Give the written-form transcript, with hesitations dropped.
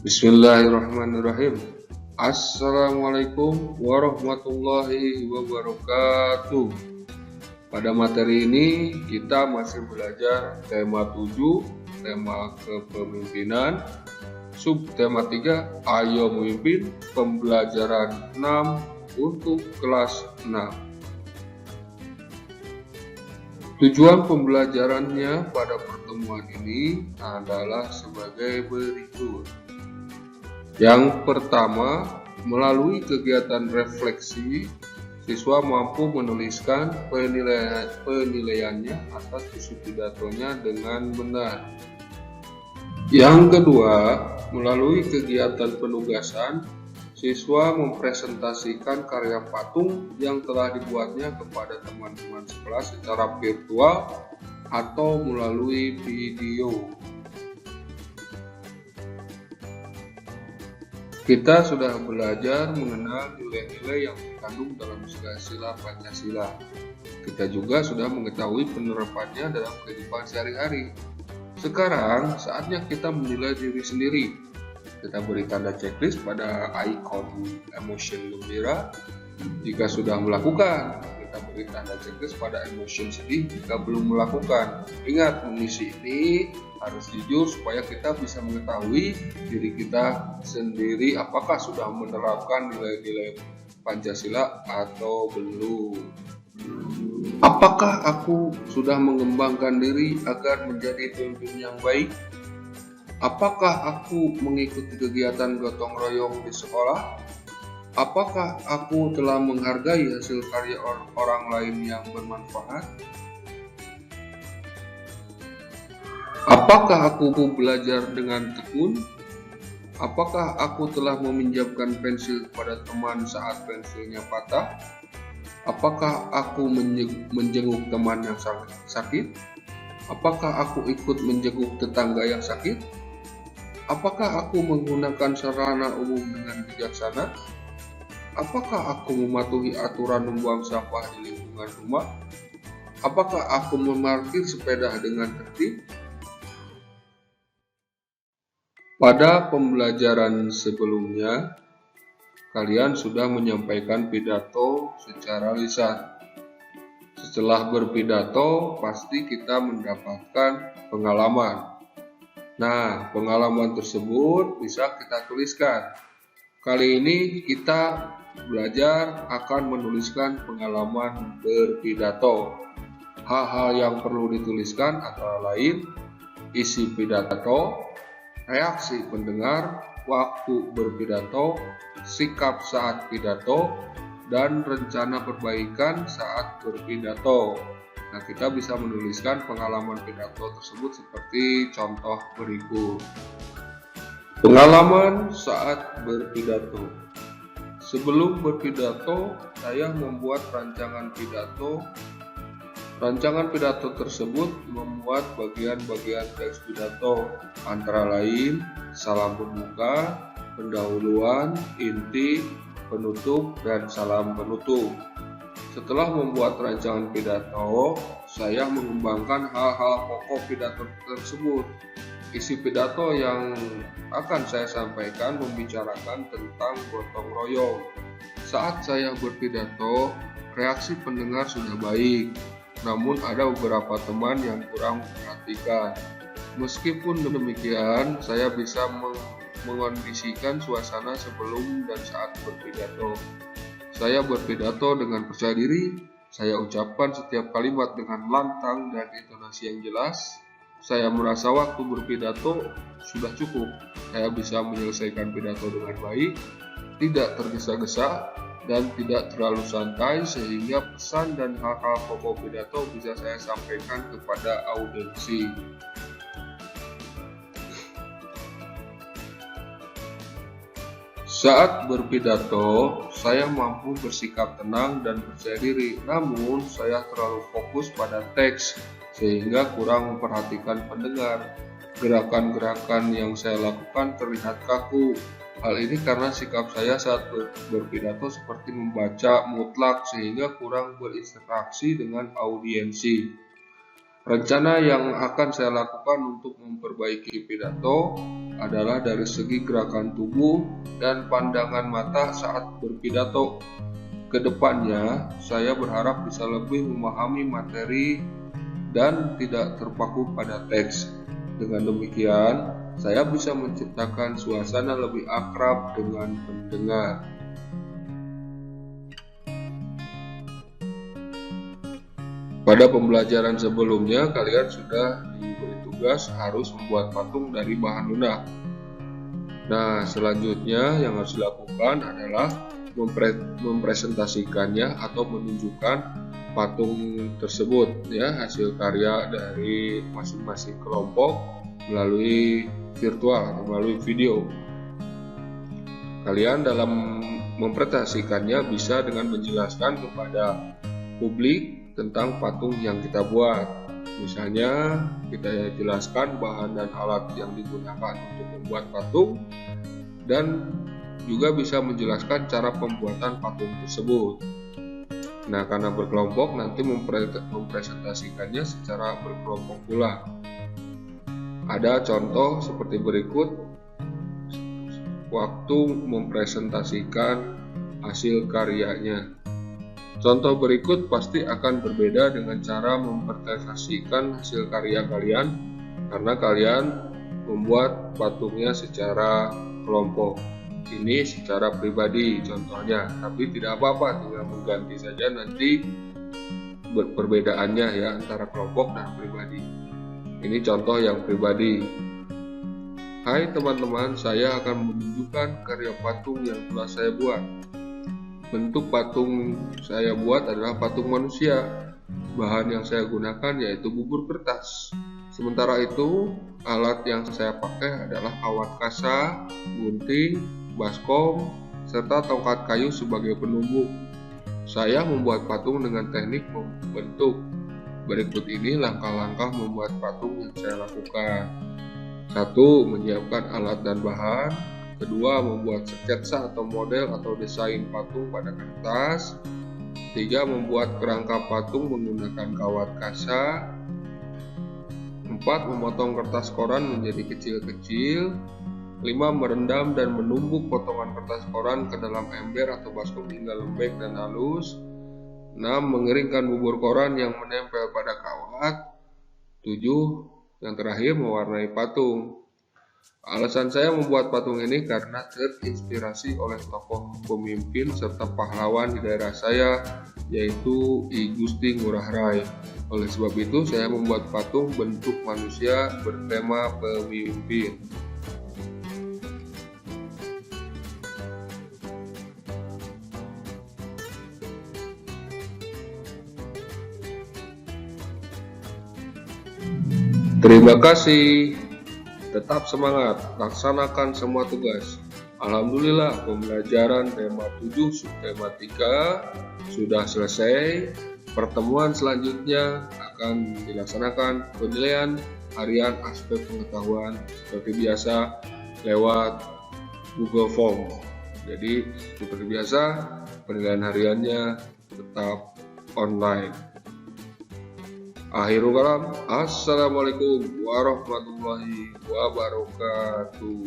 Bismillahirrahmanirrahim. Assalamualaikum warahmatullahi wabarakatuh. Pada materi ini kita masih belajar tema 7, tema kepemimpinan, subtema 3, ayo memimpin, pembelajaran 6 untuk kelas 6. Tujuan pembelajarannya pada pertemuan ini adalah sebagai berikut. Yang pertama, melalui kegiatan refleksi, siswa mampu menuliskan penilaiannya atas isi pidatonya dengan benar. Yang kedua, melalui kegiatan penugasan, siswa mempresentasikan karya patung yang telah dibuatnya kepada teman-teman sekelas secara virtual atau melalui video. Kita sudah belajar mengenal nilai-nilai yang terkandung dalam sila Pancasila. Kita juga sudah mengetahui penerapannya dalam kehidupan sehari-hari. Sekarang saatnya kita menilai diri sendiri. Kita beri tanda checklist pada ikon emotion gembira jika sudah melakukan. Kita beri tanda checklist pada emotion sedih jika belum melakukan. Ingat, mengisi ini harus jujur supaya kita bisa mengetahui diri kita sendiri apakah sudah menerapkan nilai-nilai Pancasila atau belum. Apakah aku sudah mengembangkan diri agar menjadi pemimpin yang baik? Apakah aku mengikuti kegiatan gotong royong di sekolah? Apakah aku telah menghargai hasil karya orang lain yang bermanfaat? Apakah aku belajar dengan tekun? Apakah aku telah meminjamkan pensil kepada teman saat pensilnya patah? Apakah aku menjenguk teman yang sakit? Apakah aku ikut menjenguk tetangga yang sakit? Apakah aku menggunakan sarana umum dengan bijaksana? Apakah aku mematuhi aturan membuang sampah di lingkungan rumah? Apakah aku memarkir sepeda dengan tertib? Pada pembelajaran sebelumnya, kalian sudah menyampaikan pidato secara lisan. Setelah berpidato, pasti kita mendapatkan pengalaman. Nah, pengalaman tersebut bisa kita tuliskan. Kali ini kita belajar akan menuliskan pengalaman berpidato. Hal-hal yang perlu dituliskan antara lain isi pidato, reaksi pendengar, waktu berpidato, sikap saat pidato, dan rencana perbaikan saat berpidato. Nah, kita bisa menuliskan pengalaman pidato tersebut seperti contoh berikut. Pengalaman saat berpidato. Sebelum berpidato, saya membuat rancangan pidato. Rancangan pidato tersebut memuat bagian-bagian teks pidato, antara lain salam pembuka, pendahuluan, inti, penutup, dan salam penutup. Setelah membuat rancangan pidato, saya mengembangkan hal-hal pokok pidato tersebut. Isi pidato yang akan saya sampaikan membicarakan tentang gotong royong. Saat saya berpidato, reaksi pendengar sudah baik. Namun ada beberapa teman yang kurang memperhatikan. Meskipun demikian, saya bisa mengondisikan suasana sebelum dan saat berpidato. Saya berpidato dengan percaya diri, saya ucapkan setiap kalimat dengan lantang dan intonasi yang jelas. Saya merasa waktu berpidato sudah cukup. Saya bisa menyelesaikan pidato dengan baik, tidak tergesa-gesa, dan tidak terlalu santai sehingga pesan dan hal-hal pokok pidato bisa saya sampaikan kepada audiensi. Saat berpidato, saya mampu bersikap tenang dan percaya diri, namun saya terlalu fokus pada teks sehingga kurang memperhatikan pendengar. Gerakan-gerakan yang saya lakukan terlihat kaku. Hal ini karena sikap saya saat berpidato seperti membaca mutlak sehingga kurang berinteraksi dengan audiensi. Rencana yang akan saya lakukan untuk memperbaiki pidato, adalah dari segi gerakan tubuh dan pandangan mata saat berpidato. Kedepannya, saya berharap bisa lebih memahami materi dan tidak terpaku pada teks. Dengan demikian, saya bisa menciptakan suasana lebih akrab dengan pendengar. Pada pembelajaran sebelumnya, kalian sudah diberi tugas harus membuat patung dari bahan lunak. Nah, selanjutnya yang harus dilakukan adalah mempresentasikannya atau menunjukkan patung tersebut, ya, hasil karya dari masing-masing kelompok melalui virtual atau melalui video. Kalian dalam mempresentasikannya bisa dengan menjelaskan kepada publik tentang patung yang kita buat. Misalnya, kita jelaskan bahan dan alat yang digunakan untuk membuat patung, dan juga bisa menjelaskan cara pembuatan patung tersebut. Nah, karena berkelompok, nanti mempresentasikannya secara berkelompok pula. Ada contoh seperti berikut waktu mempresentasikan hasil karyanya. Contoh berikut pasti akan berbeda dengan cara mempresentasikan hasil karya kalian karena kalian membuat patungnya secara kelompok. Ini secara pribadi contohnya, tapi tidak apa-apa, tinggal mengganti saja nanti perbedaannya ya antara kelompok dan pribadi. Ini contoh yang pribadi. Hai teman-teman, saya akan menunjukkan karya patung yang telah saya buat. Bentuk patung saya buat adalah patung manusia. Bahan yang saya gunakan yaitu bubur kertas. Sementara itu, alat yang saya pakai adalah kawat kasa, gunting, baskom, serta tongkat kayu sebagai penumbuk. Saya membuat patung dengan teknik membentuk. Berikut ini langkah-langkah membuat patung yang saya lakukan. 1. Menyiapkan alat dan bahan. 2. Membuat sketsa atau model atau desain patung pada kertas. 3. Membuat kerangka patung menggunakan kawat kasa. 4. Memotong kertas koran menjadi kecil-kecil. 5. Merendam dan menumbuk potongan kertas koran ke dalam ember atau baskom hingga lembek dan halus. 6. Mengeringkan bubur koran yang menempel pada kawat. 7. Yang terakhir, mewarnai patung. Alasan saya membuat patung ini karena terinspirasi oleh tokoh pemimpin serta pahlawan di daerah saya, yaitu I Gusti Ngurah Rai. Oleh sebab itu, saya membuat patung bentuk manusia bertema pemimpin. Terima kasih. Tetap semangat, laksanakan semua tugas. Alhamdulillah, pembelajaran tema 7 subtema 3 sudah selesai. Pertemuan selanjutnya akan dilaksanakan penilaian harian aspek pengetahuan seperti biasa lewat Google Form. Jadi seperti biasa penilaian hariannya tetap online. Akhirul kalam, assalamualaikum warahmatullahi wabarakatuh.